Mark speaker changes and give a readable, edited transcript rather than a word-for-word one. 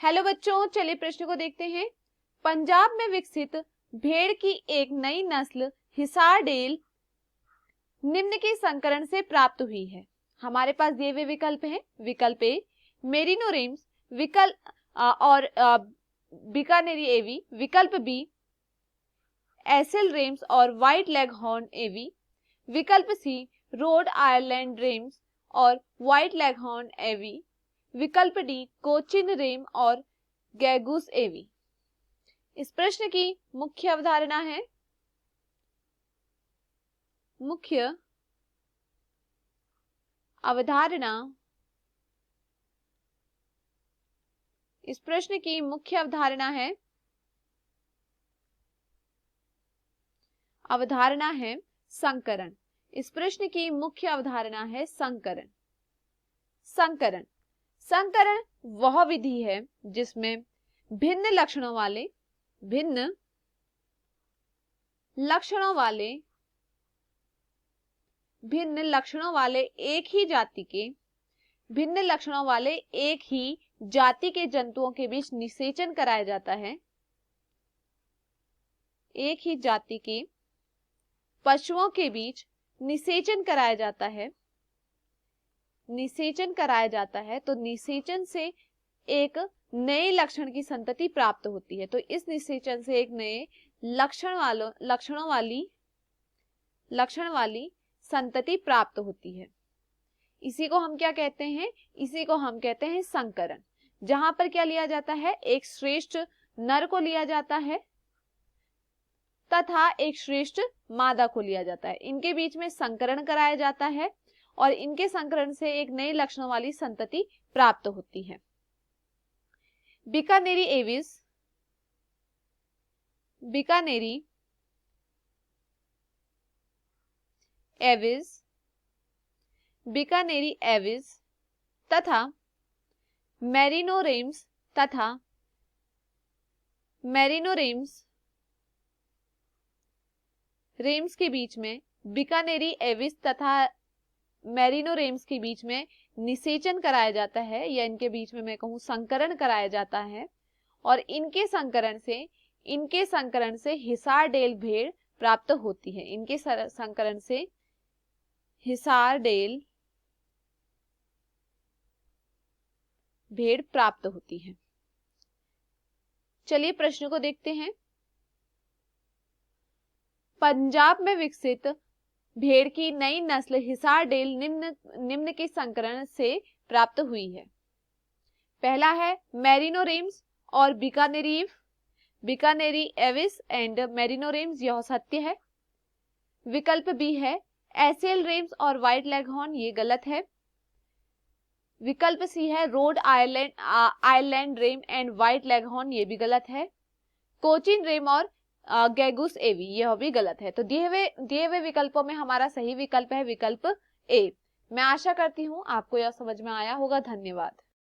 Speaker 1: Hello बच्चों, चलिए प्रश्न को देखते हैं। पंजाब में विकसित भेड़ की एक नई नस्ल हिसार डेल निम्न के संकरण से प्राप्त हुई है। हमारे पास दिए हुए विकल्प हैं। विकल्प ए मेरिनो रेम्स, विकल्प और बीकानेरी एवी, विकल्प बी एसेल रेम्स और व्हाइट लेग हॉर्न एवी, विकल्प सी रोड आयरलैंड रेम्स और व्हाइट लेग हॉर्न एवी, विकल्प डी कोचिन रेम और गैगूस एवी। इस प्रश्न की मुख्य अवधारणा है इस प्रश्न की मुख्य अवधारणा है संकरण। इस प्रश्न की मुख्य अवधारणा है संकरण। संकरण वह विधि है जिसमें भिन्न लक्षणों वाले एक ही जाति के जंतुओं के बीच निषेचन कराया जाता है। एक ही जाति के पशुओं के बीच निषेचन कराया जाता है तो निषेचन से एक नए लक्षण की संतति प्राप्त होती है। तो इस निषेचन से एक नए लक्षण वाली संतति प्राप्त होती है। इसी को हम क्या कहते हैं? इसी को हम कहते हैं संकरण। जहां पर क्या लिया जाता है? एक श्रेष्ठ नर को लिया जाता है तथा एक श्रेष्ठ मादा को लिया जाता है। इनके बीच में संकरण कराया जाता है और इनके संकरण से एक नई लक्षणों वाली संतति प्राप्त होती है। बीकानेरी एविस तथा मेरिनो रेम्स के बीच में बीकानेरी एविस तथा मेरिनो रेम्स के बीच में निषेचन कराया जाता है, या इनके बीच में मैं कहूं संकरण कराया जाता है और इनके संकरण से हिसार डेल भेड़ प्राप्त होती है। इनके संकरण से हिसार डेल भेड़ प्राप्त होती है। चलिए प्रश्न को देखते हैं। पंजाब में विकसित भेड़ की नई नस्ल हिसार डेल निम्न के संकरण से प्राप्त हुई है। पहला है मेरिनो रेम्स और Bikaneri ewes and Merino rams, यह सत्य है। विकल्प बी है एसेल रेम्स और व्हाइट लेगहॉर्न, ये गलत है। विकल्प सी है Rhode Island red and white leghorn, ये भी गलत है। कोचिन रेम और गैगूस एवी, यह भी गलत है। तो दिए हुए विकल्पों में हमारा सही विकल्प है विकल्प ए। मैं आशा करती हूं आपको यह समझ में आया होगा। धन्यवाद।